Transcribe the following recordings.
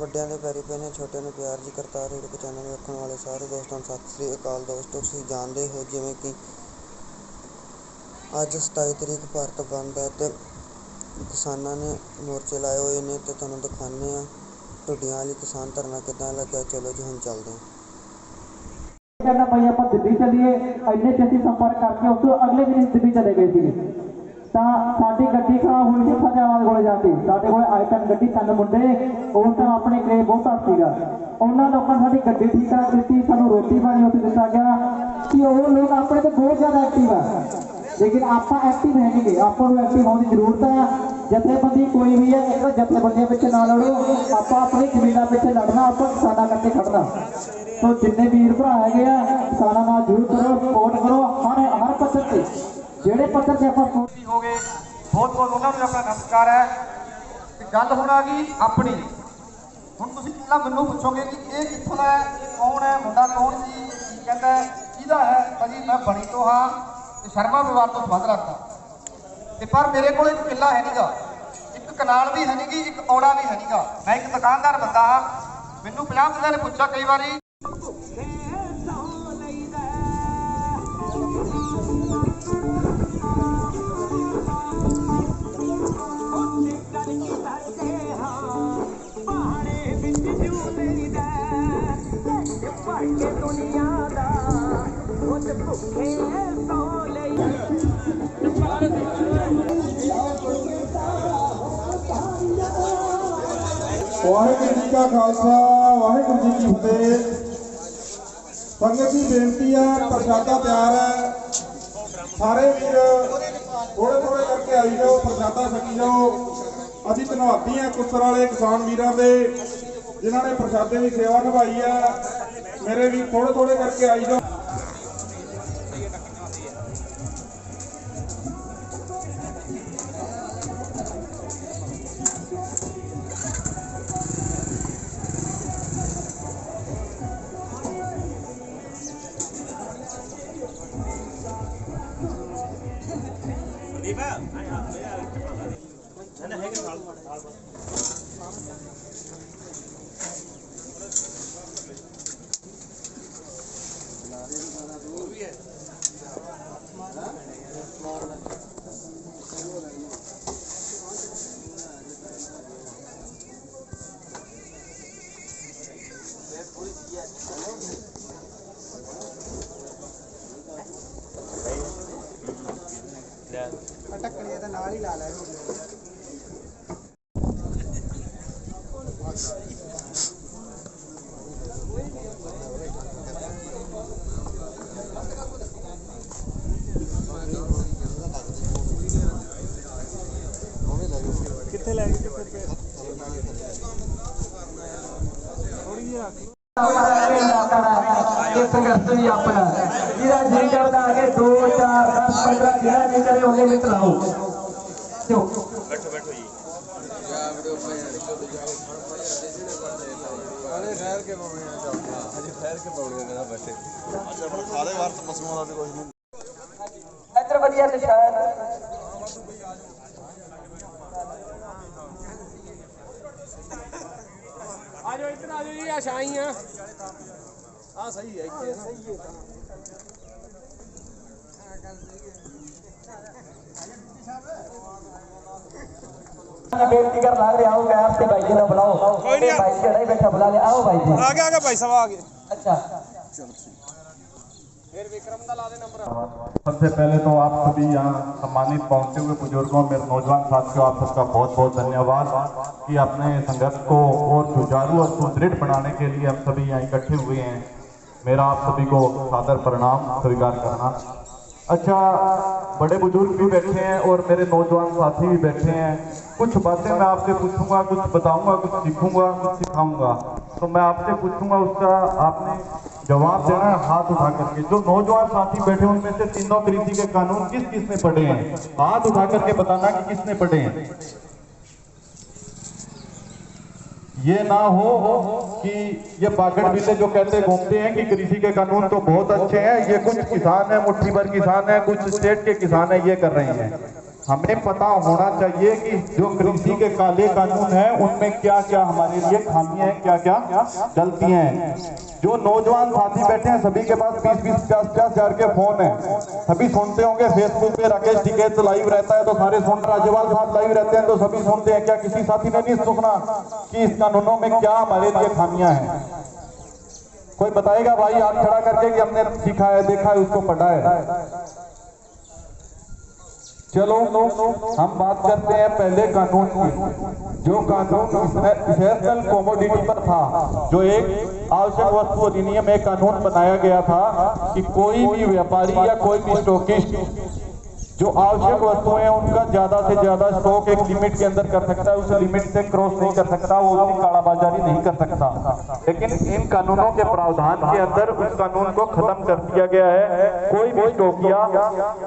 ਵੱਡਿਆਂ ਦੇ ਪੈਰੀ ਪੈਣੇ, ਛੋਟਿਆਂ ਨੂੰ ਪਿਆਰ ਜੀ। ਕਰਤਾਰ ਊੜਕ ਚੈਨਲ ਵੇਖਣ ਵਾਲੇ ਸਾਰੇ ਦੋਸਤਾਂ ਨੂੰ ਸਤਿ ਸ੍ਰੀ ਅਕਾਲ। ਦੋਸਤੋ, ਤੁਸੀਂ ਜਾਣਦੇ ਹੋ ਜਿਵੇਂ ਕਿ ਅੱਜ 27 ਤਰੀਕ ਭਾਰਤ ਬੰਦ ਹੈ ਅਤੇ ਕਿਸਾਨਾਂ ਨੇ ਮੋਰਚੇ ਲਾਏ ਹੋਏ ਨੇ ਅਤੇ ਤੁਹਾਨੂੰ ਦਿਖਾਉਂਦੇ ਹਾਂ ਢੁੱਡੀਆਂ ਵਾਲੀ ਕਿਸਾਨ ਧਰਨਾ ਕਿੱਦਾਂ ਲੱਗਿਆ। ਚਲੋ ਜੀ, ਹੁਣ ਚੱਲਦੇ ਹਾਂ। कहना भाई आप दिल्ली चलीए, इन्ने छेती संपर्क करके उस अगले दिन दिल्ली चले गए थे। साडी गड्डी खराब हुई थी फतेहाबाद कोले जाके, साडे कोले आइटन गड्डी तीन मुंडे उस टाइम अपने क्रेज बहुत घट सीगा। उन्होंने लोगों ने साडी गड्डी ठीक करा दी, सानू रोटी पानी उत्थे दिता गया कि वो लोग अपने तो बहुत ज़्यादा एक्टिव है, लेकिन आप एक्टिव है नहीं, आपको एक्टिव होने की जरूरत है। जथेबंदी कोई भी है, एक जथेबंदियों पिछे ना लड़ो, आप अपनी जमीन पिछे लड़ना, आप किसाना करके खड़ना। तो जिन्ने वीर भरा है किसानों नाल जरूर करो, सपोर्ट करो हर पद्धर से, जेड़े पद्धर से आप सपोर्ट हो गए। बहुत बहुत उन्होंने अपना नमस्कार है। गल हुण आ गई अपनी, हुण तुसीं पहलां मैनूं पुछोगे कि ये कित्थों दा है, कौन है, मुंडा कौन सी, कहता है किहदा है। भाजी मैं बणी तो हाँ, शर्मा परिवार तो संबंध रखता, पर मेरे को एक किला है नहीं, एक कनाल भी है नहीं, एक औड़ा भी है नहीं। मैं एक दुकानदार बंदा हाँ। मैनूं 50 बंदे ने पूछा कई बारी वाहिगुरू जी का खालसा, वाहिगुरू जी की फतेह। संगत की बेनती है, प्रसादा तैयार है, सारे वीर थोड़े थोड़े करके आई जाओ, प्रसादा छकी जाओ। अभी धन्यवादी हैं कुसर वाले किसान वीरों के, जिन्होंने प्रसादे की सेवा निभाई है। मेरे भी थोड़े थोड़े करके आई जाओ। ढक्कन नाल ही ला लै। कितने लैगे संघर्ष भी अपना जिला जी करता आगे 2 4 10 15 जिला जी करे होंगे मित्र आओ बैठो बैठो जी अरे ठहर के पाउने अजी ठहर के पाउने जरा बैठे अच्छा अपन खाले वार तो पशुओं का भी कुछ नहीं इधर बढ़िया से शायद आ जाओ इधर आ जाओ जी आशाई है हां सही है इतने सही है बेनती कर लग रहा हूं गैप से भाई जी ने बुलाओ कोई नहीं भाई जेड़ा ही बैठा बुला ले आओ भाई जी आ गया भाई साहब आ गए अच्छा फिर विक्रम दा ला दे नंबर। सबसे पहले तो आप सभी यहाँ सम्मानित पहुंचे हुए बुजुर्गों मेरे नौजवान साथियों आप सबका बहुत बहुत धन्यवाद कि अपने संघर्ष को और सुचारू और सुदृढ़ बनाने के लिए हम सभी यहाँ इकट्ठे हुए हैं। मेरा आप सभी को सादर प्रणाम स्वीकार करना। अच्छा, बड़े बुजुर्ग भी बैठे हैं और मेरे नौजवान साथी भी बैठे हैं। कुछ बातें मैं आपसे पूछूंगा, कुछ बताऊंगा, कुछ सीखूंगा, कुछ सिखाऊंगा। तो मैं आपसे पूछूंगा, उसका आपने जवाब देना है हाथ उठा करके। जो नौजवान साथी बैठे उनमें से तीनों कृषि के कानून किस किसने पढ़े हैं? हाथ उठा करके बताना कि किसने पढ़े हैं। ये ना हो कि ये बागड़ बिल्ले जो कहते घूमते हैं कि कृषि के कानून तो बहुत अच्छे हैं, ये कुछ किसान है, मुट्ठी भर किसान है, कुछ स्टेट के किसान है, ये कर रहे हैं। हमें पता होना चाहिए कि जो कृषि के काले कानून हैं उनमें क्या क्या हमारे लिए खामियां हैं, क्या क्या गलतियां हैं। जो नौजवान साथी बैठे हैं सभी के पास 20-20, 50-50 हजार के फोन है, सभी सुनते होंगे फेसबुक पे राकेश टिकैत लाइव रहता है तो सारे सुन, राज्यपाल साहब लाइव रहते हैं तो सभी सुनते हैं। क्या किसी साथी ने नहीं सुना कि इस कानूनों में क्या हमारे लिए खामियां हैं? कोई बताएगा भाई हाथ खड़ा करके कि हमने सीखा है, देखा है, उसको पढ़ा है? चलो हम बात करते हैं पहले कानून की। जो कानून इसेंशियल कमोडिटी पर था, जो एक आवश्यक वस्तु अधिनियम में कानून बनाया गया था कि कोई भी व्यापारी या कोई भी स्टॉकिस्ट जो आवश्यक वस्तुएं हैं उनका ज्यादा से ज्यादा स्टॉक एक लिमिट के अंदर कर सकता है, उस लिमिट से क्रॉस नहीं कर सकता, वो उसकी कालाबाजारी नहीं कर सकता। लेकिन इन कानूनों के प्रावधान के अंदर उस कानून को खत्म कर दिया गया है। कोई भी स्टॉकिया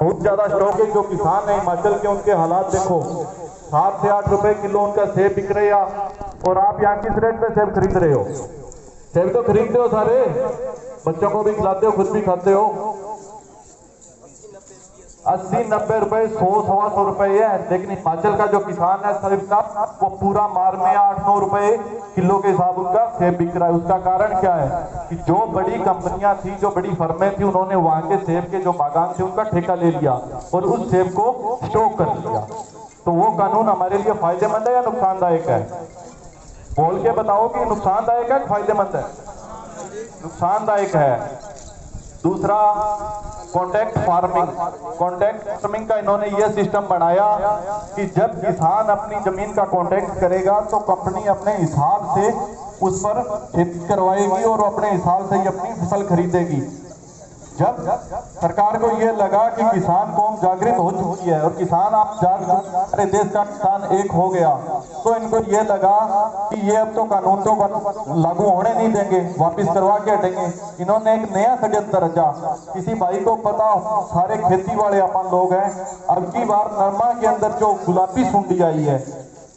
बहुत ज्यादा स्टॉक है, जो किसान है हिमाचल के, उनके हालात देखो, 7 से 8 रुपए किलो उनका सेब बिक रहा है। और आप यहाँ किस रेट पे सेब खरीद रहे हो? सेब तो खरीदते हो सारे, बच्चों को भी खिलाते हो, खुद भी खाते हो। 80-90 रुपए, 100-125 रुपए है। लेकिन हिमाचल का जो किसान है सेब का, वो पूरा मार में 8-9 रुपए किलो के हिसाब उसका सेब बिक रहा है। उसका कारण क्या है कि जो बड़ी कंपनियां थी, जो बड़ी फर्में थी, उन्होंने वहां के सेब के जो बागान थे उनका ठेका ले लिया और उस सेब को स्टॉक कर लिया। तो वो कानून हमारे लिए फायदेमंद है या नुकसानदायक है? बोल के बताओ कि नुकसानदायक है, फायदेमंद है? नुकसानदायक है। दूसरा, कॉन्ट्रैक्ट फार्मिंग। कॉन्ट्रैक्ट फार्मिंग का इन्होंने ये सिस्टम बनाया कि जब किसान अपनी जमीन का कॉन्ट्रैक्ट करेगा तो कंपनी अपने हिसाब से उस पर खेती करवाएगी और अपने हिसाब से ही अपनी फसल खरीदेगी। जब सरकार को ये लगा कि किसान कौम जागृत हो चुकी है और किसान आप अरे देश का किसान एक हो गया, तो इनको ये लगा कि ये अब तो कानून तो लागू होने नहीं देंगे, वापस करवा के हटेंगे। इन्होंने एक नया षड्यंत्र रचा। किसी भाई को पता, सारे खेती वाले अपन लोग हैं, अब की बार नरमा के अंदर जो गुलाबी सुंडी आई है,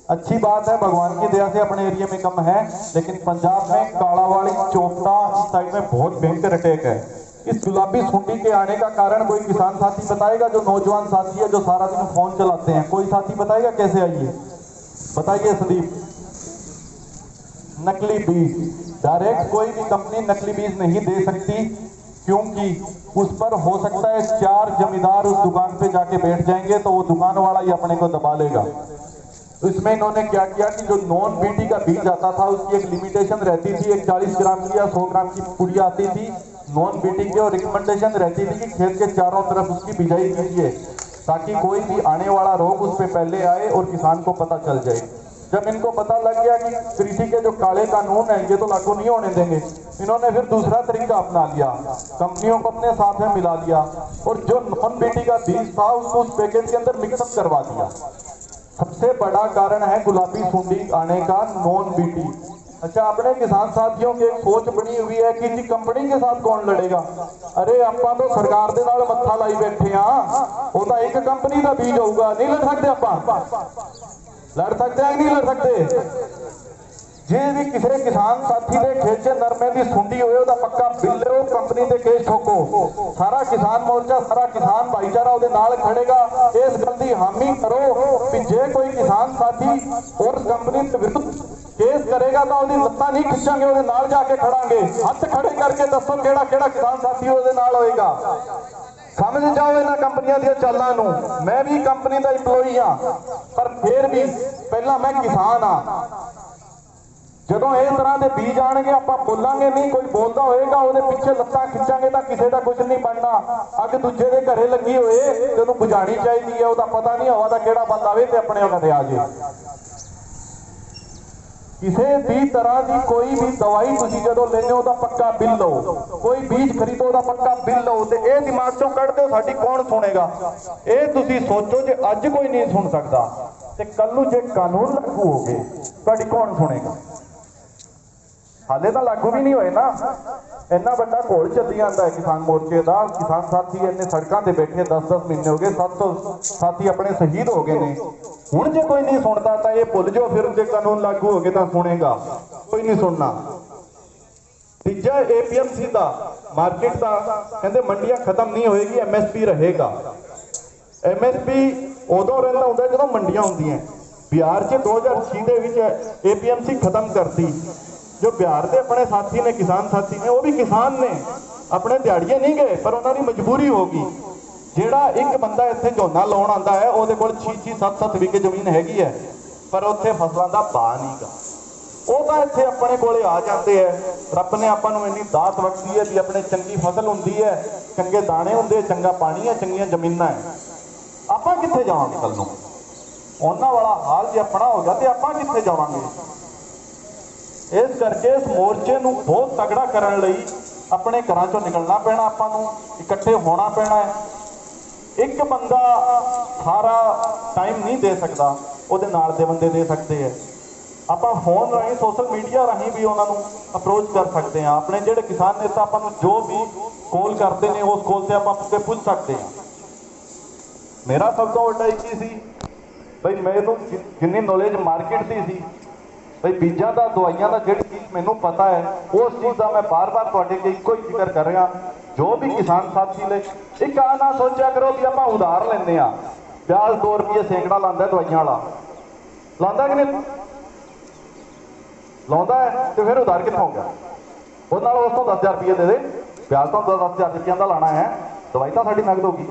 अच्छी बात है, भगवान की दया से अपने एरिया में कम है, लेकिन पंजाब में कालावाड़ी, चोपता इस साइड में बहुत भयंकर अटैक है। इस गुलाबी सुंडी के आने का कारण कोई किसान साथी बताएगा? जो नौजवान साथी है, जो सारा दिन फोन चलाते हैं, कोई साथी बताएगा कैसे आई है? बताइए संदीप। नकली बीज। डायरेक्ट कोई भी कंपनी नकली बीज नहीं दे सकती, क्योंकि उस पर हो सकता है 4 जमींदार उस दुकान पे जाके बैठ जाएंगे तो वो दुकान वाला ही अपने को दबा लेगा। तो इसमें इन्होंने क्या किया कि जो नॉन बीटी का बीज आता था उसकी एक लिमिटेशन रहती थी, एक 40 ग्राम की या 100 ग्राम की पुड़िया आती थी नॉन बीटी की, और रिकमेंडेशन रहती थी कि खेत के चारों तरफ उसकी बिजाई कीजिए ताकि कोई भी आने वाला रोग उस पर पहले आए और किसान को पता चल जाए। जब इनको पता लग गया कि कृषि के जो काले कानून हैं ये तो लागू नहीं होने देंगे, इन्होंने फिर दूसरा तरीका अपना लिया, कंपनियों को अपने साथ में मिला दिया और जो नॉन बीटी का बीज था उसको उस पैकेट के अंदर मिक्सअप करवा दिया। सबसे बड़ा कारण है गुलाबी सुंडी आने का, नॉन बीटी। अच्छा, अपने किसान साथियों की एक सोच बनी हुई है कि जी कंपनी के साथ कौन लड़ेगा? अरे ਆਪਾਂ तो सरकार ਦੇ ਨਾਲ ਮੱਥਾ ਲਾਈ बैठे हाँ, वो तो एक कंपनी का बीज होगा, नहीं लड़ सकते ਆਪਾਂ? लड़ सकते हैं नहीं लड़ सकते? जे भी किसी किसान साथी के खेत च नरमे की सुंडी होए ਉਹਦਾ पक्का बिल लो, कंपनी के केस ठोको। सारा किसान मोर्चा, सारा किसान भाईचारा ਉਹਦੇ ਨਾਲ खड़ेगा। इस गल की हामी करो कि जे कोई किसान साथी और कंपनी के विरुद्ध केस करेगा तो ਉਹਦੀ ਲੱਤਾਂ नहीं खिंचांगे, ਉਹਦੇ ਨਾਲ जाके खड़ांगे। हथ खड़े करके दसो ਕਿਹੜਾ ਕਿਹੜਾ किसान साथी ਉਹਦੇ ਨਾਲ होएगा। समझ जाओ इन्होंने कंपनियों दी चालां नूं। मैं भी कंपनी का इंप्लॉई हाँ, पर फिर भी पहला मैं किसान हाँ। ਜਦੋਂ ਇਸ ਤਰ੍ਹਾਂ ਦੇ ਬੀਜ ਆਣਗੇ ਆਪਾਂ ਬੋਲਾਂਗੇ ਨਹੀਂ, ਕੋਈ ਬੋਲਦਾ ਹੋਏਗਾ ਉਹਦੇ ਪਿੱਛੇ ਲੱਤਾਂ ਖਿੱਚਾਂਗੇ ਤਾਂ ਕਿਸੇ ਦਾ ਕੁਝ ਨਹੀਂ ਬਣਨਾ। ਅੱਗ ਦੂਜੇ ਦੇ ਘਰੇ ਲੱਗੀ ਹੋਏ ਤੇ ਉਹਨੂੰ ਬੁਝਾਣੀ ਚਾਹੀਦੀ ਹੈ, ਉਹਦਾ ਪਤਾ ਨਹੀਂ ਹਵਾ ਦਾ ਕਿਹੜਾ ਬੰਦ ਆਵੇ ਤੇ ਆਪਣੇ ਉਹਨਾਂ ਤੇ ਆ ਜੇ। ਕਿਸੇ भी तरह की कोई भी दवाई तुसीं जदों लेंदे हो पक्का बिल लो, कोई बीज खरीदो ਉਹਦਾ पक्का बिल लो। ਤੇ ਇਹ दिमाग चों कढ़ ਦਿਓ ਸਾਡੀ कौन सुनेगा? ਇਹ ਤੁਸੀਂ सोचो जे अज कोई नहीं सुन सकता ਤੇ ਕੱਲ ਨੂੰ ਜੇ कानून लागू हो गए ਤੁਹਾਡੀ कौन सुनेगा? हाले तो लागू भी नहीं होए ना। इन्ना बड़ा घोल चली जाता है किसान मोर्चे का। किसान साथी इन्ने सड़कों से बैठे 10-10 महीने हो गए, 700 साथी अपने शहीद हो गए ने। हुण जे कोई नहीं सुनता तो ये भुल जाओ, फिर जे कानून लागू हो गए तो सुनेगा कोई नहीं सुनना। तीजा APMC का मार्केट का कहते मंडियां खत्म नहीं होएगी, MSP रहेगा। MSP ਉਦੋਂ ਰਹਿੰਦਾ ਹੁੰਦਾ ਜਦੋਂ ਮੰਡੀਆਂ ਹੁੰਦੀਆਂ। ਬਿਹਾਰ 'ਚ 2006 ਦੇ ਵਿੱਚ APMC ਖਤਮ ਕਰਤੀ। ਜੋ ਬਿਹਾਰ ਦੇ ਆਪਣੇ ਸਾਥੀ ਨੇ, ਕਿਸਾਨ ਸਾਥੀ ਨੇ, ਉਹ ਵੀ ਕਿਸਾਨ ਨੇ, ਆਪਣੇ ਦਿਹਾੜੀਏ ਨਹੀਂ ਗਏ, ਪਰ ਉਹਨਾਂ ਦੀ ਮਜਬੂਰੀ ਹੋ ਗਈ। ਜਿਹੜਾ ਇੱਕ ਬੰਦਾ ਇੱਥੇ ਝੋਨਾ ਲਾਉਣ ਆਉਂਦਾ ਹੈ, ਉਹਦੇ ਕੋਲ 6-6 7-7 ਵਿਗੇ ਜ਼ਮੀਨ ਹੈਗੀ ਹੈ, ਪਰ ਉੱਥੇ ਫਸਲਾਂ ਦਾ ਭਾਅ ਨਹੀਂ ਗਾ। ਉਹ ਤਾਂ ਇੱਥੇ ਆਪਣੇ ਕੋਲੇ ਆ ਜਾਂਦੇ ਹੈ। ਰੱਬ ਨੇ ਆਪਾਂ ਨੂੰ ਇੰਨੀ ਦਾਤ ਬਖਸ਼ੀ ਹੈ ਵੀ ਆਪਣੇ ਚੰਗੀ ਫਸਲ ਹੁੰਦੀ ਹੈ, ਚੰਗੇ ਦਾਣੇ ਹੁੰਦੇ, ਚੰਗਾ ਪਾਣੀ ਹੈ, ਚੰਗੀਆਂ ਜ਼ਮੀਨਾਂ ਹੈ। ਆਪਾਂ ਕਿੱਥੇ ਜਾਵਾਂਗੇ ਕੱਲ ਨੂੰ? ਉਹਨਾਂ ਵਾਲਾ ਹਾਲ ਜੇ ਆਪਣਾ ਹੋ ਗਿਆ ਤੇ ਆਪਾਂ ਕਿੱਥੇ ਜਾਵਾਂਗੇ? ਇਸ ਕਰਕੇ ਇਸ ਮੋਰਚੇ ਨੂੰ ਬਹੁਤ ਤਗੜਾ ਕਰਨ ਲਈ ਆਪਣੇ ਘਰਾਂ ਚੋਂ ਨਿਕਲਣਾ ਪੈਣਾ, ਆਪਾਂ ਨੂੰ ਇਕੱਠੇ ਹੋਣਾ ਪੈਣਾ ਹੈ। ਇੱਕ ਬੰਦਾ ਸਾਰਾ ਟਾਈਮ ਨਹੀਂ ਦੇ ਸਕਦਾ, ਉਹਦੇ ਨਾਲ ਦੇ ਬੰਦੇ ਦੇ ਸਕਦੇ ਹੈ। ਆਪਾਂ ਫੋਨ ਰਾਹੀਂ, ਸੋਸ਼ਲ ਮੀਡੀਆ ਰਾਹੀਂ ਵੀ ਉਹਨਾਂ ਨੂੰ ਅਪਰੋਚ ਕਰ ਸਕਦੇ ਹਾਂ। ਆਪਣੇ ਜਿਹੜੇ ਕਿਸਾਨ ਨੇਤਾ ਆਪਾਂ ਨੂੰ ਜੋ ਵੀ ਕੋਲ ਕਰਦੇ ਨੇ, ਉਸ ਕੋਲ ਤੇ ਆਪਾਂ ਪੁੱਛ ਸਕਦੇ ਹਾਂ। ਮੇਰਾ ਸਭ ਤੋਂ ਵੱਡਾ ਇੱਕ ਹੀ ਸੀ ਬਈ, ਮੈਨੂੰ ਜਿੰਨੀ ਨੌਲੇਜ ਮਾਰਕੀਟ ਦੀ ਸੀ ਬਈ ਬੀਜਾਂ ਦਾ, ਦਵਾਈਆਂ ਦਾ, ਜਿਹੜੀ ਚੀਜ਼ ਮੈਨੂੰ ਪਤਾ ਹੈ, ਉਸ ਚੀਜ਼ ਦਾ ਮੈਂ ਬਾਰ-ਬਾਰ ਤੁਹਾਡੇ ਅੱਗੇ ਇੱਕੋ ਹੀ ਜ਼ਿਕਰ ਕਰ ਰਿਹਾ। ਜੋ ਵੀ ਕਿਸਾਨ ਸਾਥੀ ਲਈ ਇੱਕ ਆ ਨਾ ਸੋਚਿਆ ਕਰੋ ਵੀ ਆਪਾਂ ਉਧਾਰ ਲੈਂਦੇ ਆ। ਪਿਆਜ਼ 2 ਰੁਪਏ ਸੈਂਕੜਾ ਲਾਉਂਦਾ ਦਵਾਈਆਂ ਵਾਲਾ, ਲਾਉਂਦਾ ਕਿ ਨਹੀਂ ਲਾਉਂਦਾ ਹੈ, ਤੇ ਫਿਰ ਉਧਾਰ ਕਿੱਥੋਂ ਹੋ ਗਿਆ? ਉਹ ਨਾਲ ਉਸ ਤੋਂ 10,000 ਰੁਪਏ ਦੇ ਦੇ, ਪਿਆਜ਼ ਤੋਂ 10,000 ਰੁਪਏ ਦਾ ਲਾਣਾ ਹੈ, ਦਵਾਈ ਤਾਂ ਸਾਡੀ ਨਗਦ ਹੋਗੀ।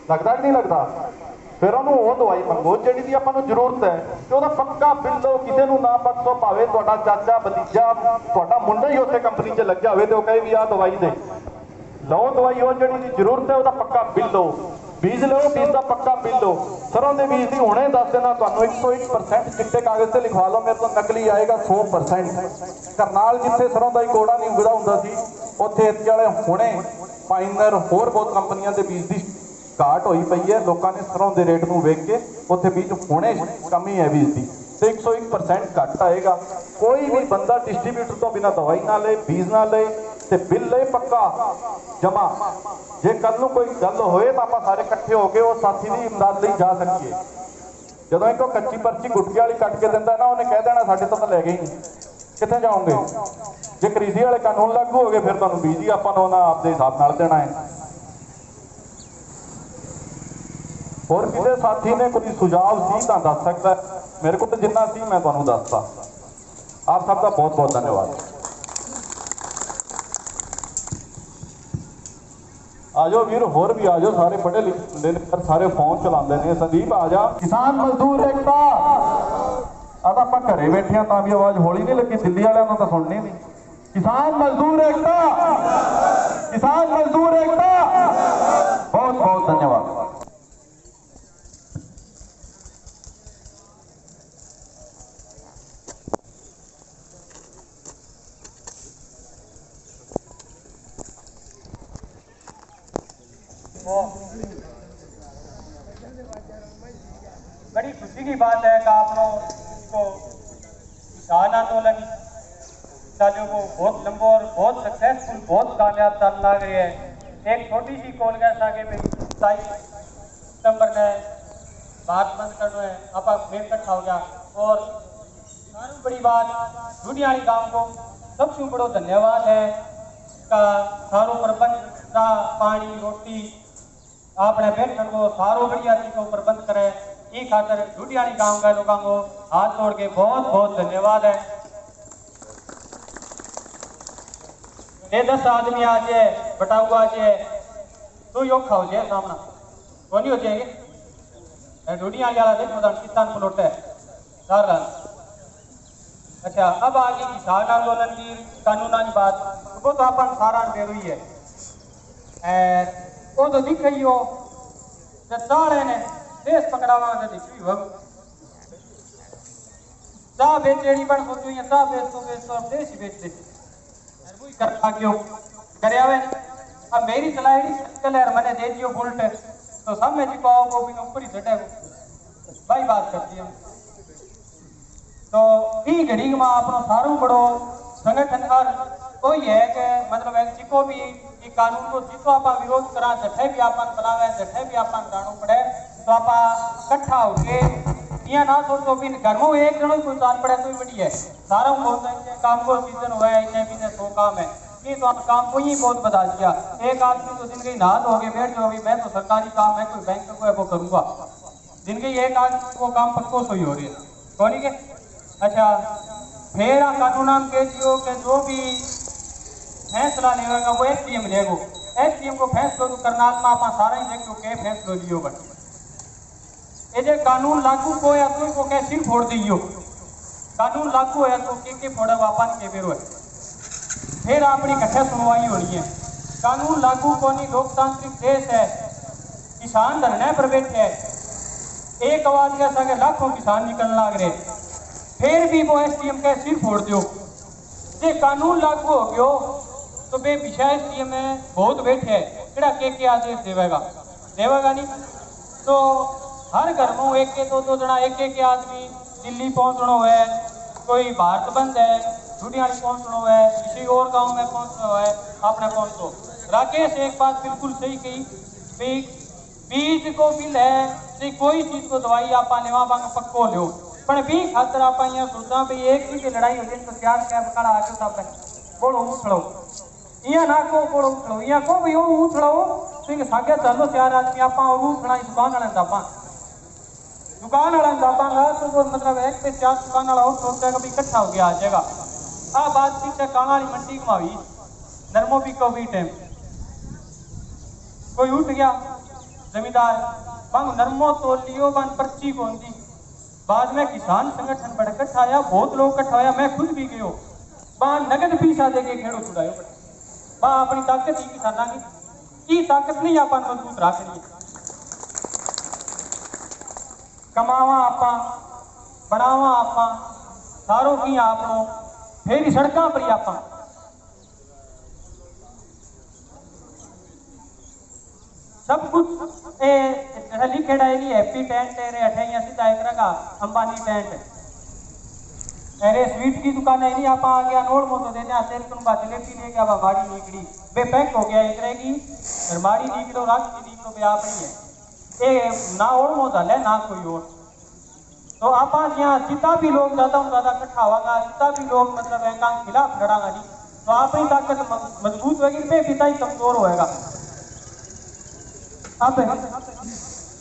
ਲੱਗਦਾ ਕਿ ਨਹੀਂ ਲੱਗਦਾ? ਫਿਰ ਉਹਨੂੰ ਉਹ ਦਵਾਈ ਮੰਗੋ ਜਿਹੜੀ ਦੀ ਆਪਾਂ ਨੂੰ ਜ਼ਰੂਰਤ ਹੈ, ਤੇ ਉਹਦਾ ਪੱਕਾ ਬਿੱਲ ਲਓ। ਕਿਸੇ ਨੂੰ ਨਾ ਬਖਸ਼ੋ, ਭਾਵੇਂ ਤੁਹਾਡਾ ਚਾਚਾ, ਭਤੀਜਾ, ਤੁਹਾਡਾ ਮੁੰਡਾ ਹੀ ਉੱਥੇ ਕੰਪਨੀ 'ਚ ਲੱਗਿਆ ਹੋਵੇ ਤੇ ਉਹ ਕਹੇ ਵੀ ਆਹ ਦਵਾਈ ਦੇ ਲਓ, ਦਵਾਈ ਉਹ ਜਿਹੜੀ ਦੀ ਜ਼ਰੂਰਤ ਹੈ ਉਹਦਾ ਪੱਕਾ ਬਿੱਲ ਲਓ। ਬੀਜ ਲਓ, ਬੀਜ ਦਾ ਪੱਕਾ ਬਿੱਲ ਲਓ। ਸਰੋਂ ਦੇ ਬੀਜ ਦੀ ਹੁਣੇ ਦੱਸ ਦੇਣਾ ਤੁਹਾਨੂੰ 101% ਚਿੱਟੇ ਕਾਗਜ਼ ਤੇ ਲਿਖਵਾ ਲਓ, ਮੇਰੇ ਤੋਂ ਨਕਲੀ ਆਏਗਾ 100%। ਕਰਨਾਲ ਜਿੱਥੇ ਸਰੋਂ ਦਾ ਹੀ ਕੋੜਾ ਨਹੀਂ ਉਗਦਾ ਹੁੰਦਾ ਸੀ, ਉੱਥੇ ਇੱਥੇ ਵਾਲੇ ਹੁਣੇ ਪਾਇਨਰ, ਹੋਰ ਬਹੁਤ ਕੰਪਨੀਆਂ ਦੇ ਬੀਜ ਦੀ ਘਾਟ ਹੋਈ ਪਈ ਹੈ। ਲੋਕਾਂ ਨੇ ਸਰੋਂ ਦੇ ਰੇਟ ਨੂੰ ਵੇਖ ਕੇ ਉੱਥੇ ਬੀਜ ਹੁਣੇ ਕਮੀ ਹੈ ਬੀਜ ਦੀ, ਤੇ 101% ਘੱਟ ਆਏਗਾ। ਕੋਈ ਵੀ ਬੰਦਾ ਡਿਸਟ੍ਰੀਬਿਊਟਰ ਤੋਂ ਬਿਨਾਂ ਦਵਾਈ ਨਾ ਲਏ, ਬੀਜ ਨਾ ਲਏ, ਤੇ ਬਿੱਲ ਲਏ ਪੱਕਾ ਜਮਾ। ਜੇ ਕੱਲ ਨੂੰ ਕੋਈ ਗੱਲ ਹੋਏ ਤਾਂ ਆਪਾਂ ਸਾਰੇ ਇਕੱਠੇ ਹੋ ਕੇ ਉਹ ਸਾਥੀ ਦੀ ਇਮਦਾਦ ਲਈ ਜਾ ਸਕੀਏ। ਜਦੋਂ ਇੱਕ ਕੱਚੀ ਪਰਚੀ ਗੁਟਕੇ ਵਾਲੀ ਕੱਟ ਕੇ ਦਿੰਦਾ ਨਾ, ਉਹਨੇ ਕਹਿ ਦੇਣਾ ਸਾਡੇ ਤੋਂ ਤਾਂ ਲੈ ਗਏ ਹੀ ਨਹੀਂ, ਕਿੱਥੇ ਜਾਓਗੇ? ਜੇ ਕ੍ਰਿਸ਼ੀ ਵਾਲੇ ਕਾਨੂੰਨ ਲਾਗੂ ਹੋ ਗਏ ਫਿਰ ਤੁਹਾਨੂੰ ਬੀਜ ਹੀ ਆਪਾਂ ਨੂੰ ਉਹਨਾਂ ਆਪਦੇ ਹਿਸਾਬ ਨਾਲ ਦੇਣਾ ਹੈ। ਹੋਰ ਕਿਸੇ ਸਾਥੀ ਨੇ ਕੋਈ ਸੁਝਾਅ ਸੀ ਤਾਂ ਦੱਸ ਸਕਦਾ, ਮੇਰੇ ਕੋਲ ਤਾਂ ਜਿੰਨਾ ਸੀ ਮੈਂ ਤੁਹਾਨੂੰ ਦੱਸਤਾ। ਆਪ ਸਭ ਦਾ ਬਹੁਤ ਬਹੁਤ ਧੰਨਵਾਦ। ਆਜੋ ਵੀਰ, ਹੋਰ ਵੀ ਆਜੋ, ਸਾਰੇ ਪੜ੍ਹੇ ਲਿਖੇ ਨੇ, ਸਾਰੇ ਫੋਨ ਚਲਾਉਂਦੇ ਨੇ। ਸੰਦੀਪ ਆ ਜਾ। ਕਿਸਾਨ ਮਜ਼ਦੂਰ ਏਕਤਾ, ਆ ਤਾਂ ਆਪਾਂ ਘਰੇ ਬੈਠੇ ਆ ਤਾਂ ਵੀ ਆਵਾਜ਼ ਹੌਲੀ ਨਹੀਂ ਲੱਗੀ, ਦਿੱਲੀ ਵਾਲਿਆਂ ਨੂੰ ਤਾਂ ਸੁਣਨੀ ਨਹੀਂ। ਕਿਸਾਨ ਮਜ਼ਦੂਰ ਏਕਤਾ, ਕਿਸਾਨ ਮਜ਼ਦੂਰ ਏਕਤਾ, ਬਹੁਤ ਬਹੁਤ ਧੰਨਵਾਦ। बड़ी खुशी की बात है कि आप लोग को किसान आंदोलन सालों को बहुत लंबा और बहुत सक्सेसफुल, बहुत कामयाब चल लग रही है। एक छोटी सी कॉल कैसा कि 27 सितंबर ने भारत बंद करना है, आप फिर इकट्ठा हो गया। और सारी बड़ी बात दुनिया वाली गाँव को सबसे बड़ा धन्यवाद है का सारों प्रबंध का पानी रोटी आपने बैठक को सारों बढ़िया चीजों प्रबंध करे। ये खातर ढूंढियाणी गांव के लोगों को हाथ जोड़ के बहुत बहुत धन्यवाद है। ये 10 आदमी आज बटा हुआ आज तो योग खाओ जे सामना कौन हो जाएंगे ढूंढियाणी वाला देख मतलब किसान प्लॉट है चार रन। अच्छा, अब आ गई किसान आंदोलन की कानूना की बात, वो तो अपन सारा दे रही है। वो तो दिख रही हो चाड़े ने देश पकड़ावा दिखी हो चाह बेचेड़ी पर सोचो ये चाह बेच तो देश ही बेच दे कर क्यों करे आवे। अब मेरी चलाएगी चले यार मैंने दे दियो बुलट तो सब में चिपकाओ को भी ऊपर ही चढ़े भाई बात करती है। तो ई घड़ी में अपनो सारू बड़ो संगठन और कोई है कि मतलब एक जिको भी ये कानून को जितो आप विरोध करा जठे भी आपन बनावे जठे भी आपन जानो पड़े तो आप इकट्ठा होके या ना सोचो भी घर में एक जनो कोई चाल पड़े तो ही बढ़िया है। सारा बोलते हैं काम को सीजन हुआ है इतने भी 100 काम है ये तो आप काम को ही बहुत बता दिया। एक आदमी तो जिंदगी नहा धोगे बैठ जाओगे, मैं तो सरकारी काम है कोई बैंक को है वो करूंगा, जिनके एक आदमी वो काम पक्को सही हो रही है कौन के। अच्छा फिर कानून के दियो के जो भी फैसला लेगा वो SDM लेगो, SDM को फैसलो तो करनाल में आप सारा ही देखो के फैसलो लियो बट ये जे कानून लागू को या तो क्या सिर फोड़ दियो, कानून लागू है तो के फोड़ा वापन के बेरो है। फिर अपनी कट्ठे सुनवाई होनी है। कानून लागू कोनी, लोकतांत्रिक देश है, किसान धरने पर बैठे है, एक आवाज के संगे लाखों किसान निकलने लग रहे, फिर भी वो SDM के सिर फोड़ दो। जे कानून लागू हो गयो तो बे विषय SDM में बहुत बैठे है, केड़ा के आदेश देवेगा नहीं। तो हर घर में एक के दो जना एक आदमी दिल्ली पहुंचना है, कोई भारत बंद है लुधियाना पहुंचना है, किसी और गांव में पहुंचना है, आपने पहुंचो। राकेश एक बात बिल्कुल सही कही, बीज को बिल है तो कोई चीज को दवाई आप लेवा बांग पक्को लो, पर भी खातर आप यहाँ सोचा भाई एक चीज की लड़ाई हो जाए तो क्या बकाड़ा आके सब बोलो उछड़ो, यहाँ ना को बोलो उछड़ो, यहाँ को भाई उछड़ो तो सागे चलो 4 आदमी आप उछड़ा दुकान वाले दाबा, दुकान वाला दाबांगा तो वो मतलब 1 से 4 दुकान वाला और सोचता है इकट्ठा हो गया आ जाएगा। आ बात पीछे काना वाली मंडी घुमावी नरमो भी को भी टाइम कोई उठ गया जमींदार बंग नरमो तो लियो बन पर्ची कौन दी, बाद में किसान संगठन बड़ा इकट्ठा आया, बहुत लोग इकट्ठा आया, मैं खुद भी गयो, वहां नगद पैसा देके खेड़ो छुड़ायो, वहां अपनी ताकत ही किसाना की ताकत नहीं आप मजबूत रखनी, कमावा आपा बनावा आपा सारों की आपनो फिर सड़कों पर आपा सब कुछ लिखेड़ा है हैप्पी टेंट है अठैया सीधा एक रखा अंबानी टेंट अरे स्वीट की दुकान है नहीं आप आ गया नोट मोटो देने आते तुम बात जलेबी ले गया माड़ी निकली बे पैक हो गया एक रहेगी और माड़ी निकलो रात की निकलो बे आप नहीं है ये ना और मोटा है ना कोई और। तो आप यहाँ जितना भी लोग ज़्यादा इकट्ठा होगा, जितना भी लोग मतलब एका खिलाफ लड़ागा नहीं तो अपनी ताकत मजबूत होगी, पे पिता ही कमजोर होएगा। अब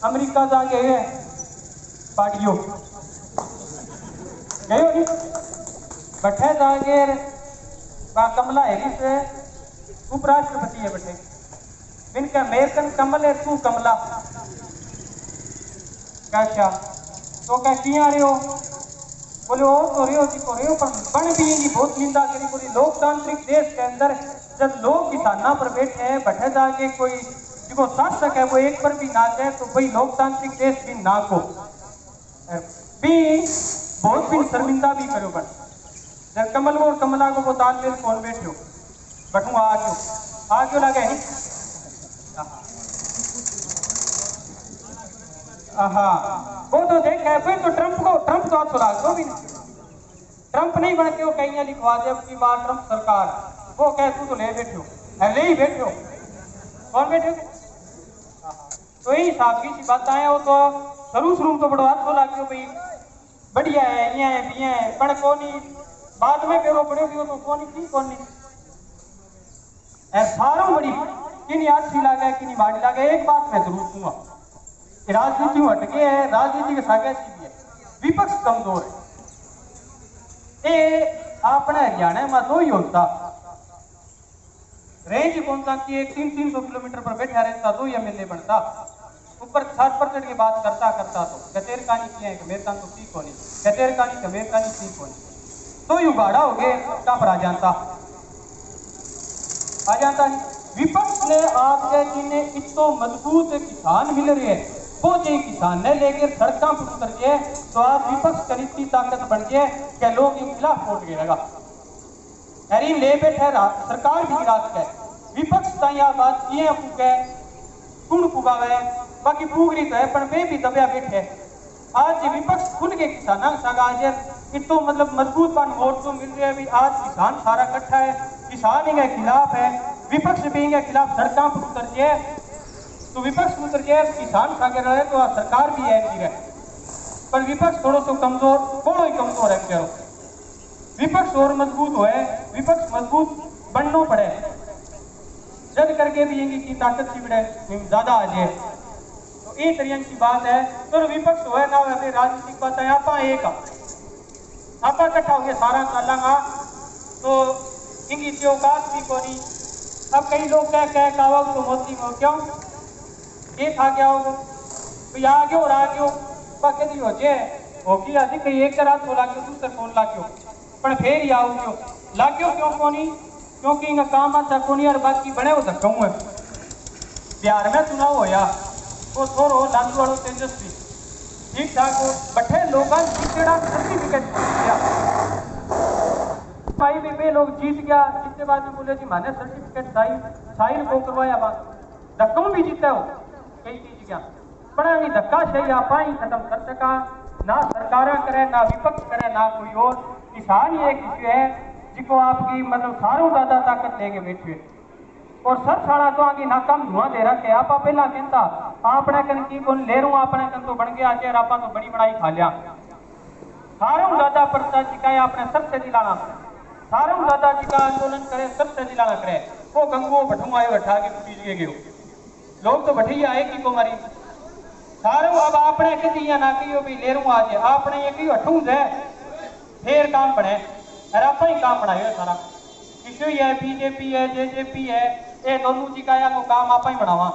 अमेरिका जाके है पार्टियों गए नहीं बैठे जाके कमला हैरिस उपराष्ट्रपति है बैठे इनका अमेरिकन कमल है तू कमला क्या तो क्या किया रहे हो बोले और तो रहे हो जी को रहे हो पर बन भी इनकी बहुत निंदा करी बोली लोकतांत्रिक देश के अंदर जब लोग किसाना पर बैठे हैं बैठे जाके कोई जिसको शासक है वो एक पर भी ना जाए तो भाई लोकतांत्रिक देश भी ना को भी बहुत भी शर्मिंदा भी करो बट जब कमल और कमला को वो तालमेल कौन बैठे हो बटू आ क्यों लगे नहीं हाँ वो तो देखा है फिर तो ट्रंप तो आप सुराग दो भी ट्रंप नहीं बन के वो कहीं लिखवा दे अपनी बार ट्रंप सरकार वो कह तू तो ले बैठे हो ले ही बैठे हो कौन बैठे हो तो यही हिसाब की सी बात आए वो तो शुरू तो बड़ो हाथ लग गयो भाई बढ़िया है यहाँ है बिया है पर कौन बाद में करो पड़ेगी वो तो कौन की कौन नहीं सारों बड़ी किनी अच्छी लगे किनी बाड़ी लगे। एक बात मैं जरूर दूंगा राजनीति में हटके है राजनीति के सागे भी है विपक्ष कमजोर है ये अपने हरियाणा में दो ही होता रेंज कौन सा कि एक 300 किलोमीटर पर बैठा रहता दो ही एमएलए बनता ऊपर 60% की बात करता तो कतेर कहानी की है मेरे कान तो ठीक होनी कतेर कहानी का मेरे कहानी ठीक होनी तो यू गाड़ा हो गए सबका पर आ जाता विपक्ष ने आपके जिन्हें इतो मजबूत किसान मिल रहे हैं वो जो किसान ने लेकर सड़कों पर उतर गए तो आप विपक्ष का इतनी ताकत बन गए क्या लोग इन खिलाफ वोट गिरेगा अरे ले बैठे सरकार भी गिरा है विपक्ष का यह बात किए पुगे कुण पुगावे बाकी पुगरी तो है पर वे भी दबिया बैठे आज विपक्ष खुल के किसाना संग आज इतो मतलब मजबूत बन वोट तो मिल रहे हैं आज किसान सारा इकट्ठा है किसान इनके खिलाफ है विपक्ष भी इनके खिलाफ सड़कों पर उतर गए तो विपक्ष उतर गया किसान खागे रहे तो सरकार भी है नहीं रहे पर विपक्ष थोड़ा सा कमजोर थोड़ा ही कमजोर है करो विपक्ष और मजबूत हो विपक्ष मजबूत बनना पड़े, जद करके भी इनकी ताकत की बड़े ज्यादा आ जाए। तो ये तरीके की बात है। तो विपक्ष हो ना हो राजनीतिक बात है, आप एक आप इकट्ठा हो गया सारा चलांगा तो इनकी औकात भी को नहीं। अब कई लोग कह कावा तो मोती में क्यों ये था क्या हो तो आ गयो और आ गयो बाकी दी हो जाए होगी आदि कई एक रात को लाग्यो दूसरे फोन लाग्यो पर फिर ही आओ क्यों लाग्यो क्यों कोनी, क्योंकि इनका काम अच्छा कोनी और बाकी बने हो धक्का है। बिहार में चुनाव होया वो थोड़ो लालू वालों तेजस्वी ठीक ठाक हो बठे लोग सर्टिफिकेट दिया भाई भी लोग जीत गया। जिसके बाद में बोले जी मैंने सर्टिफिकेट साइन को करवाया बात धक्कों भी जीता हो कई चीज गया बड़ा नहीं धक्का सही आप ही खत्म कर सका ना सरकार करे ना विपक्ष करे ना कोई और। किसान ये एक इश्यू है जिसको आपकी मतलब सारों ज्यादा ताकत लेके बैठे और सब सारा तो आगे नाकाम धुआं दे रखे आप पहला कहता आपने कन की कौन ले रू आपने कन तो बन गया चेहरा आप तो बड़ी बनाई खा लिया सारों ज्यादा पर्चा चिकाया आपने सबसे दिलाना सारों ज्यादा जिका आंदोलन करे सबसे दिलाना करे वो गंगो बठू आयो उठा के पीछे गयो लोग तो बठी आए की कुमारी सारों अब आपने कदी ना कहियो भी ले रू आज आपने ये कहियो हटू दे फिर काम बने और आप ही काम बनायो सारा इश्यू है बीजेपी है जेजेपी है ये दोनों जी का को काम आप ही बनावा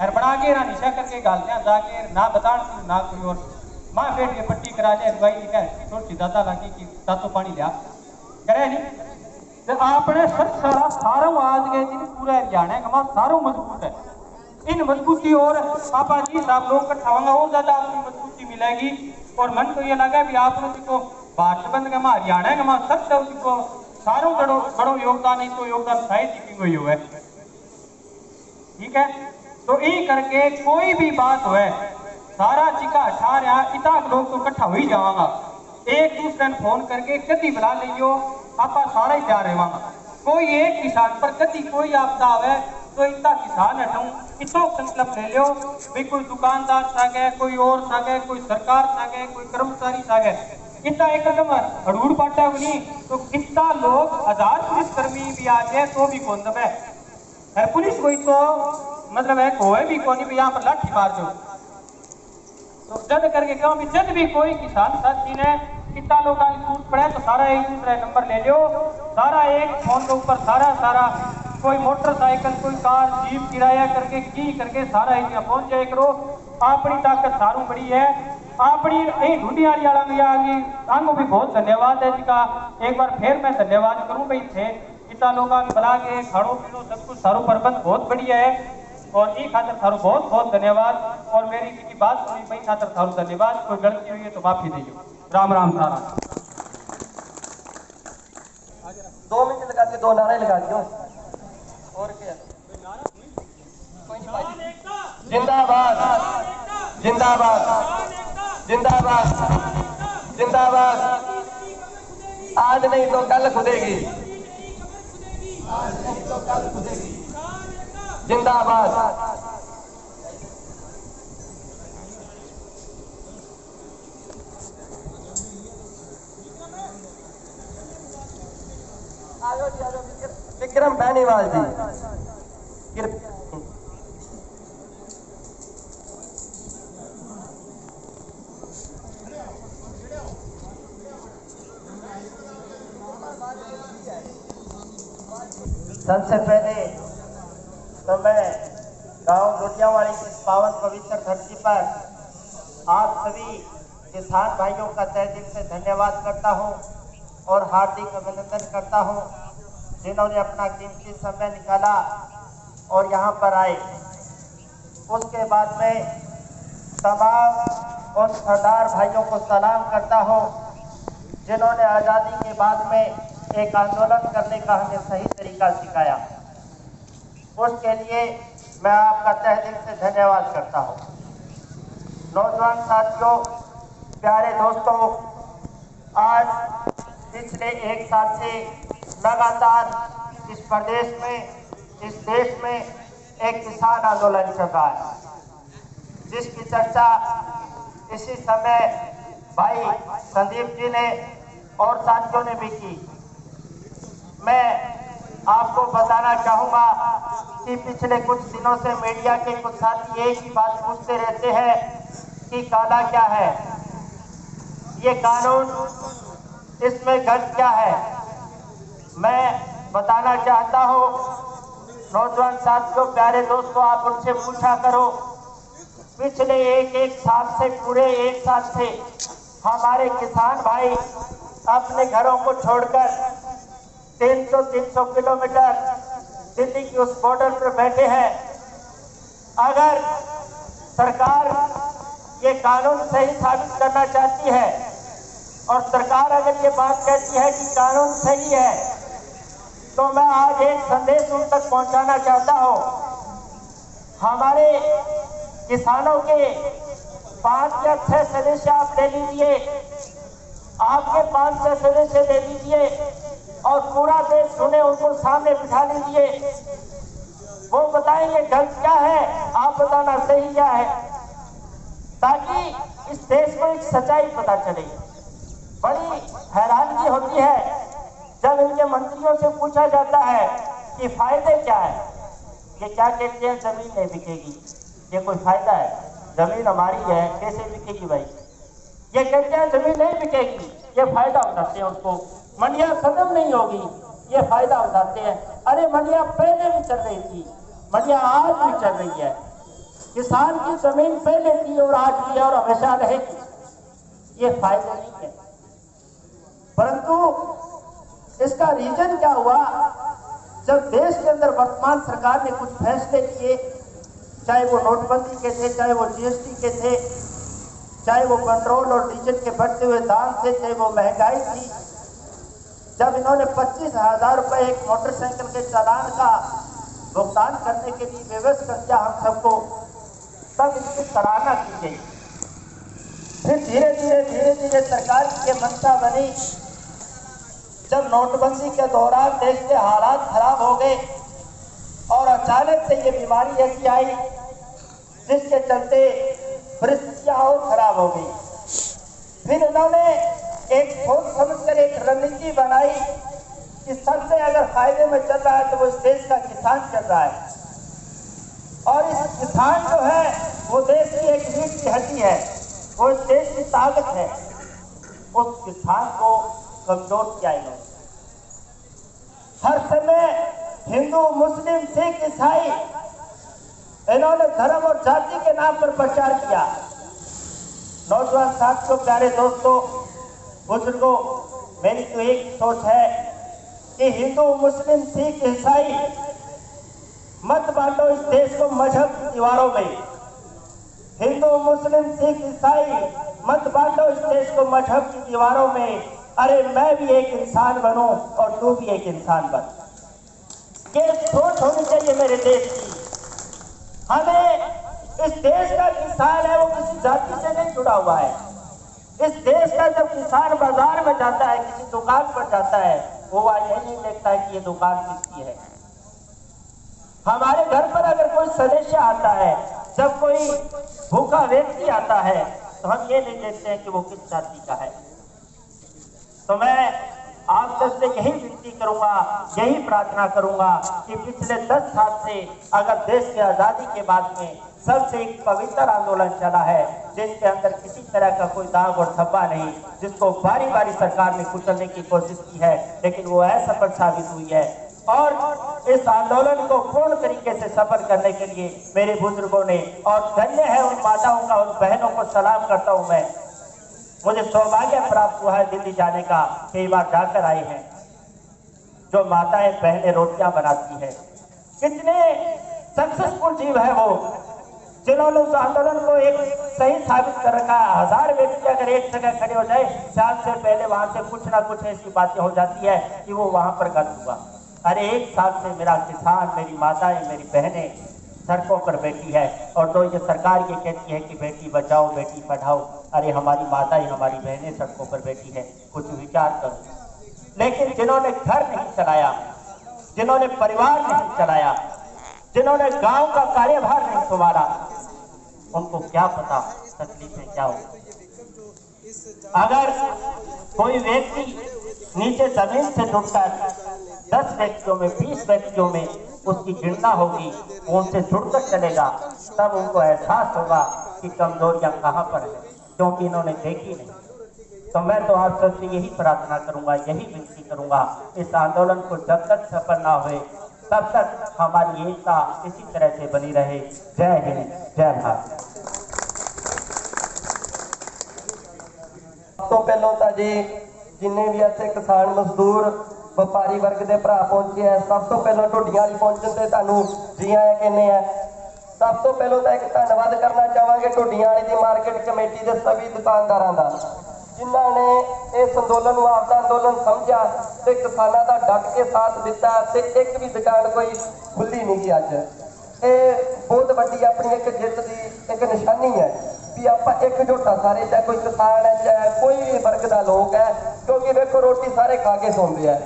और बना के ना निशा करके गालते हैं जाके ना बता ना कोई और माँ बैठ के पट्टी करा जाए दवाई लिखा है थोड़ी सी दादा लागी कि तातो पानी लिया करे नहीं तो आपने सब सारा सारों आज गए जिन पूरा हरियाणा का सारों मजबूत है इन मजबूती और पापा जी साहब लोग इकट्ठा होंगे और ज्यादा आपकी मजबूती मिलेगी और मन को ये लगा भी आप लोग को भाजपा का हरियाणा का सबसे उसको सारों बड़ो योगदान है तो योगदान शायद ही कोई हुआ है ठीक है। तो ये करके कोई भी बात हो सारा चिका हटा रहा इतना लोग तो इकट्ठा हो ही जावांगा एक दूसरे ने फोन करके कदी बुला लियो आप सारा ही तैयार रहेगा कोई एक किसान पर कदी कोई आपदा आवे तो इतना किसान हटूं इतो संकल्प ले लो भाई कोई दुकानदार सागे कोई और सागे कोई सरकार सागे कोई कर्मचारी सागे इतना एक रकम हड़ूड़ पाटा नहीं तो कितना लोग 1000 पुलिसकर्मी भी आ जाए तो भी कौन दबे है पुलिस कोई तो मतलब है कोई भी कौन भी यहाँ पर लाठी मार दो तो जद करके क्यों भी जब भी कोई किसान साथी ने कितना लोग टूट पड़े तो सारा एक दूसरा नंबर ले लो सारा एक फोन के ऊपर सारा कोई मोटरसाइकिल कोई कार जीप किराया करके की करके सारा यहाँ पहुंच जाए करो अपनी ताकत सारू बड़ी है अपनी ढूंढी वाली आगे आंगो भी बहुत धन्यवाद है जिसका एक बार फिर मैं धन्यवाद करूं भाई थे इतना लोग बुला के खाड़ो पीड़ो सब कुछ सारू प्रबंध बहुत बढ़िया है और ये खातर थारू बहुत बहुत धन्यवाद और मेरी की बात सुनी भाई खातर थारू धन्यवाद कोई गलती हुई है तो माफी दीजिए राम राम सारा 2 मिनट लगा के 2 नारे लगा दियो और क्या जिंदाबाद जिंदाबाद जिंदाबाद जिंदाबाद आज नहीं तो कल खुदेगी जिंदाबाद विक्रम बैनीवाल जी सबसे पहले तो मैं गांव लोटियावाड़ी की पावन पवित्र धरती पर आप सभी किसान भाइयों का तहे दिल से धन्यवाद करता हूं और हार्दिक अभिनंदन करता हूं जिन्होंने अपना कीमती समय निकाला और यहां पर आए। उसके बाद में तमाम उन सरदार भाइयों को सलाम करता हूं जिन्होंने आज़ादी के बाद में एक आंदोलन करने का हमें सही तरीका सिखाया। उसके लिए मैं आपका तहे दिल से धन्यवाद करता हूं। नौजवान साथियों, प्यारे दोस्तों, आज पिछले 1 साल से लगातार इस प्रदेश में, इस देश में एक किसान आंदोलन चल रहा है जिसकी चर्चा इसी समय भाई संदीप जी ने और साथियों ने भी की। मैं आपको बताना चाहूंगा कि पिछले कुछ दिनों से मीडिया के कुछ साथी एक ही बात पूछते रहते हैं कि काला क्या है, ये कानून, इसमें गलत क्या है। मैं बताना चाहता हूं नौजवान साथियों, प्यारे दोस्तों, आप उनसे पूछा करो, पिछले एक साल से, पूरे एक साल से हमारे किसान भाई अपने घरों को छोड़कर 300 किलोमीटर दिल्ली की उस बॉर्डर पर बैठे हैं। अगर सरकार ये कानून सही साबित करना चाहती है और सरकार अगर ये बात कहती है कि कानून सही है, तो मैं आज एक संदेश उन तक पहुंचाना चाहता हूं। हमारे किसानों के 5 या 6 सदस्य आप ले लीजिए, आपके 500 सदस्य ले लीजिए और पूरा देश सुने, उनको सामने बिठा लीजिए, वो बताएंगे गलत क्या है, आप बताना सही क्या है, ताकि इस देश को एक सच्चाई पता चले। बड़ी हैरानगी होती है जब इनके मंत्रियों से पूछा जाता है कि फायदे क्या है, ये क्या कहते हैं, जमीन नहीं बिकेगी, ये कोई फायदा है, जमीन हमारी है, कैसे बिकेगी भाई। ये कहते हैं जमीन नहीं बिकेगी, ये फायदा उठाते हैं उसको, मंडियां खत्म नहीं होगी, ये फायदा उठाते हैं। अरे मंडियां पहले भी चल रही थी, मंडियां आज भी चल रही है, किसान की जमीन पहले थी और आज भी और हमेशा रहेगी, ये फायदा नहीं है। परंतु इसका रीजन क्या हुआ, जब देश के अंदर वर्तमान सरकार ने कुछ फैसले किए, चाहे वो नोटबंदी के थे, चाहे वो जीएसटी के थे, चाहे वो पेट्रोल और डीजल के बढ़ते हुए दाम थे, चाहे वो महंगाई थी, जब इन्होंने 25,000 रुपए एक मोटरसाइकिल के चालान का भुगतान करने के लिए विवश कर दिया हम सबको, तब इसकी सराहना की गई। फिर धीरे धीरे सरकार की ये मंशा बनी, जब नोटबंदी के दौरान देश के हालात खराब हो गए और अचानक से ये बीमारी ऐसी आई जिसके चलते परिस्थितियां और खराब हो गई। फिर इन्होंने एक सोच समझकर एक रणनीति बनाई कि सबसे अगर फायदे में चल रहा है तो वो इस देश का किसान चल रहा है, और इस किसान जो है वो देश की एक रीढ़ की हड्डी है, वो इस देश की ताकत है। उस किसान को कमजोर किया इन्होंने। हर समय हिंदू, मुस्लिम, सिख, ईसाई, इन्होंने धर्म और जाति के नाम पर प्रचार किया। नौजवान साथियों, प्यारे दोस्तों, बुजुर्गों, मेरी तो एक सोच है कि हिंदू, मुस्लिम, सिख, ईसाई मत बांटो इस देश को मजहब की दीवारों में। हिंदू, मुस्लिम, सिख, ईसाई मत बांटो इस देश को मजहब की दीवारों में। अरे मैं भी एक इंसान बनूं और तू भी एक इंसान बन, ये सोच होनी चाहिए मेरे देश की। हमें इस देश का किसान है वो किसी जाति से नहीं जुड़ा हुआ है। इस देश का जब किसान बाजार में जाता है, किसी दुकान पर जाता है, वो ये नहीं देखता है कि ये दुकान किसकी है। हमारे घर पर अगर कोई सदस्य आता है, जब कोई भूखा व्यक्ति आता है, तो हम ये नहीं देखते हैं कि वो किस जाति का है। तो मैं आप सबसे यही विनती करूंगा, यही प्रार्थना करूंगा कि पिछले 10 साल से अगर देश की आजादी के बाद में सबसे एक पवित्र आंदोलन चला है, जिसके अंदर किसी तरह का कोई दाग और धब्बा नहीं, जिसको बारी बारी सरकार ने कुचलने की कोशिश की है, लेकिन वो असफल साबित हुई है। और इस आंदोलन को पूर्ण तरीके से सफल करने के लिए मेरे बुजुर्गों ने, और धन्य है उन माताओं का, उन बहनों को सलाम करता हूं मैं। मुझे सौभाग्य प्राप्त हुआ है दिल्ली जाने का, कई बार जाकर आए हैं। जो माताएं बहनें रोटियां बनाती है, कितने सक्सेसफुल जीव है वो, जिन्होंने उस आंदोलन को एक सही साबित कर रखा है। 1000 व्यक्ति अगर एक जगह खड़े हो जाए, शाम से पहले वहां से कुछ ना कुछ ऐसी बातें हो जाती है कि वो वहां पर गलत हुआ। अरे 1 साल से मेरा किसान, मेरी माताएं, मेरी बहनें सड़कों पर बैठी है, और तो ये सरकार ये कहती है कि बेटी बचाओ, बेटी पढ़ाओ। अरे हमारी माताएं, हमारी बहनें सड़कों पर बैठी है, कुछ विचार करो। लेकिन जिन्होंने घर नहीं चलाया, जिन्होंने परिवार नहीं चलाया, जिन्होंने गांव का कार्यभार नहीं संभाला, उनको क्या पता तकलीफें क्या हो। अगर कोई व्यक्ति नीचे जमीन से जुटकर 10 व्यक्तियों में, 20 व्यक्तियों में उसकी गिनना होगी, वो उनसे जुड़कर चलेगा, तब उनको एहसास होगा कि कमजोरियां कहाँ पर है, क्योंकि इन्होंने देखी नहीं। तो मैं तो आप सबसे यही प्रार्थना करूंगा, यही विनती करूंगा, इस आंदोलन को जब तक सफल ना हुए तब तक हमारी एकता इसी तरह से बनी रहे। जय हिंद, जय भारत। तो पहलों तो जी जिन्ने भी इत्थे किसान मजदूर व्यापारी वर्ग के भरा पहुंचे हैं, सब तो पहलों ढुड्डियां वाली पहुंचण ते तुहानूं जी आया कहने हैं। सब तो पहलों तो एक धन्यवाद करना चाहांगे ढुड्डियां वाली दी मार्केट कमेटी के सभी दुकानदारां दा, जिन्हां ने इस अंदोलन को आपका अंदोलन समझा ते किसानां दा डट के साथ दिता ते एक भी दुकान कोई खुली नहीं गई। अज ये बहुत वड्डी अपनी एक जित की एक निशानी है भी आप एकजुट सारे, चाहे कोई किसान है चाहे कोई भी वर्ग का लोग है, क्योंकि देखो रोटी सारे खा के सौंदे हैं।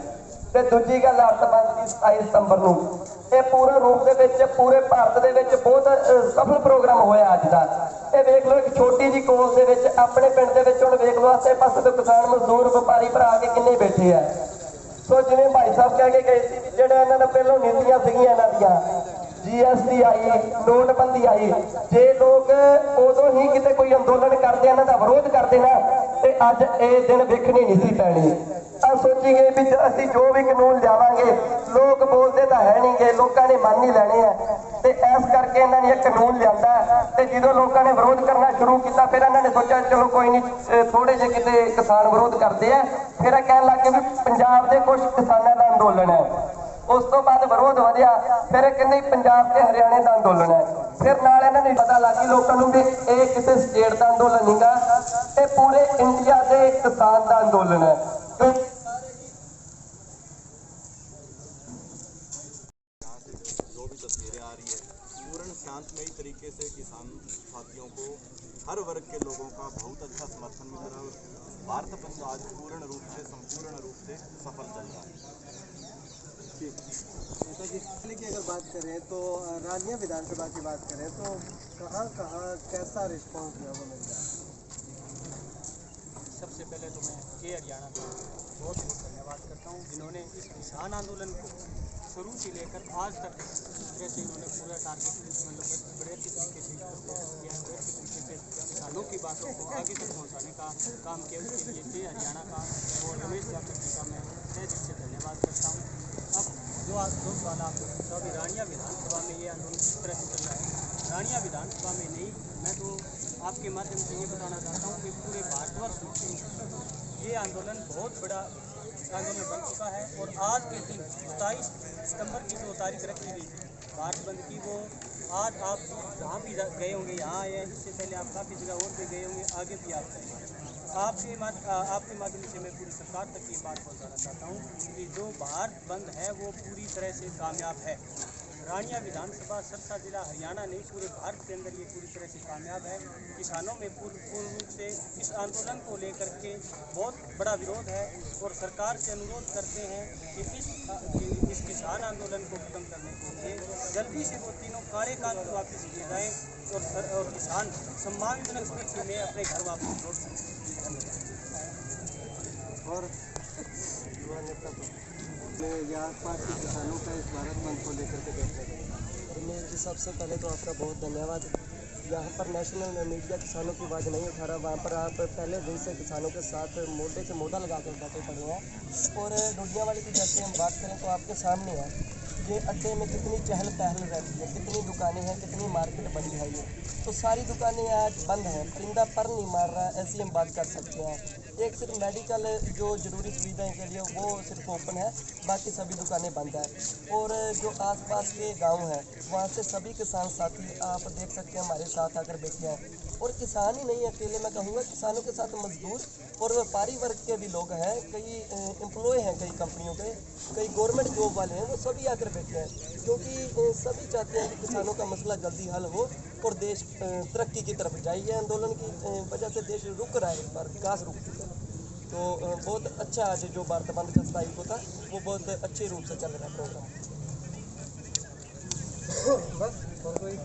ते दूजी गल अर्थबंदी 27 सितंबर नूं ये पूर्ण रूप दे विच पूरे भारत दे विच बहुत सफल प्रोग्राम होया अज दा। ये वेख लो एक छोटी जी कोल दे विच अपने पिंड दे विच हुण वेख लो आसे पासे तो किसान मजदूर व्यापारी भरा के किन्ने बैठे है। सो जिवें भाई साहब कह के गए सी जिहड़े इन्हां ने पहलों नीतियां सीगियां इन्हां दियां, GST आई, नोटबंदी आई, जे लोग उदों ही किते कोई अंदोलन करते इन्हां दा विरोध करते ना ते अज ये दिन वेखणी नहीं सी पैणी। सोची गई भी असी जो भी कानून लियावांगे, लोग बोलते तो है नहीं गे, लोगों ने मन ही लेने हैं, तो इस करके इन्होंने एक कानून लिया। तो जो लोगों ने विरोध करना शुरू किया, फिर इन्होंने सोचा चलो कोई नहीं, थोड़े जे किते किसान विरोध करते हैं, फिर कह लगे भी पंजाब के कुछ किसानों का अंदोलन है। उस तो बाद विरोध वधिया, फिर कहते पंजाब के हरियाणे का अंदोलन है, फिर नाल इन्होंने पता लग गई लोगों को भी ये किसी स्टेट का अंदोलन नहीं गा, ये पूरे इंडिया के किसान का अंदोलन है। जो भी तस्वीरें आ रही है, पूर्ण शांतमयी तरीके से किसान साथियों को, हर वर्ग के लोगों का बहुत अच्छा समर्थन मिल रहा है। भारत बंद आज पूर्ण रूप से, संपूर्ण रूप से सफल चल रहा है। जैसा कि जिले की अगर बात करें तो रानिया विधानसभा की बात करें तो कहाँ कैसा रिस्पॉन्स जो है वो मिल रहा है? सबसे पहले तो मैं के हरियाणा का बहुत बहुत धन्यवाद करता हूँ, जिन्होंने इस किसान आंदोलन को शुरू से लेकर आज तक जिस तरह से इन्होंने पूरा टारगेट मतलब बड़े अच्छे तरीके से किया, बड़े अच्छे तरीके से किसानों की बातों को आगे तक पहुँचाने का काम किया। उसके लिए के हरियाणा का और रमेश यादव जी का मैं तहे दिल से धन्यवाद करता हूँ। अब जो सवाल आप पूछा अभी रानिया विधानसभा में ये आंदोलन किस तरह से चल रहा है, रानिया विधानसभा में नहीं, मैं तो आपके माध्यम से ये बताना चाहता हूँ कि पूरे भारतवर्ष में ये आंदोलन बहुत बड़ा आंदोलन बन चुका है। और आज के दिन 27 सितंबर की जो तारीख रखी गई थी भारत बंद की, वो आज आप जहाँ भी गए होंगे, यहाँ आए हैं, इससे पहले आप काफ़ी जगह और भी गए होंगे, आगे भी आप आपके माध्यम से मैं पूरी सरकार तक ये बात पहुँचाना चाहता हूँ कि जो भारत बंद है वो पूरी तरह से कामयाब है। रानिया विधानसभा सरसा जिला हरियाणा नहीं, पूरे भारत के अंदर ये पूरी तरह से कामयाब है। किसानों में पूर्ण रूप से इस आंदोलन को लेकर के बहुत बड़ा विरोध है और सरकार से अनुरोध करते हैं कि इस किसान आंदोलन को खत्म करने के लिए जल्दी से वो तीनों काले कानून वापस किए जाएँ और किसान सम्मानजनक स्थिति में अपने घर वापस लौट सकें। और युवा नेता या आसपास के किसानों का इस भारत बंद को लेकर के देखते हैं। दिनेश जी, सबसे पहले तो आपका बहुत धन्यवाद। यहाँ पर नेशनल मीडिया किसानों की आवाज़ नहीं उठा रहा, वहाँ पर आप पहले दिन से किसानों के साथ मोढे से मोढा लगा कर बैठे पड़े हैं। और ढूंढिया वाली की जैसे हम बात करें तो आपके सामने है ये अड्डे में कितनी चहल पहल रहती है, कितनी दुकानें हैं, कितनी मार्केट बड़ी है। ये तो सारी दुकानें आज बंद हैं, परिंदा पर नहीं मार रहा, ऐसी हम बात कर सकते हैं। एक सिर्फ मेडिकल जो ज़रूरी सुविधाएं के लिए वो सिर्फ ओपन है, बाकी सभी दुकानें बंद हैं। और जो आसपास के गांव हैं वहाँ से सभी किसान साथी आप देख सकते हैं हमारे साथ आकर बैठे हैं। और किसान ही नहीं अकेले, मैं कहूँगा किसानों के साथ मजदूर और व्यापारी वर्ग के भी लोग हैं, कई एम्प्लॉय हैं, कई कंपनियों के, कई गवर्नमेंट जॉब वाले हैं, वो सभी आकर बैठे हैं, क्योंकि सभी चाहते हैं कि किसानों का मसला जल्दी हल हो और देश तरक्की की तरफ जाए। ये आंदोलन की वजह से देश रुक रहा है, इस बार विकास रुक चुका है। तो बहुत अच्छा आज जो भारत बंद का 27 को था वो बहुत अच्छे रूप से चल रहा है प्रोग्राम। बस और कोई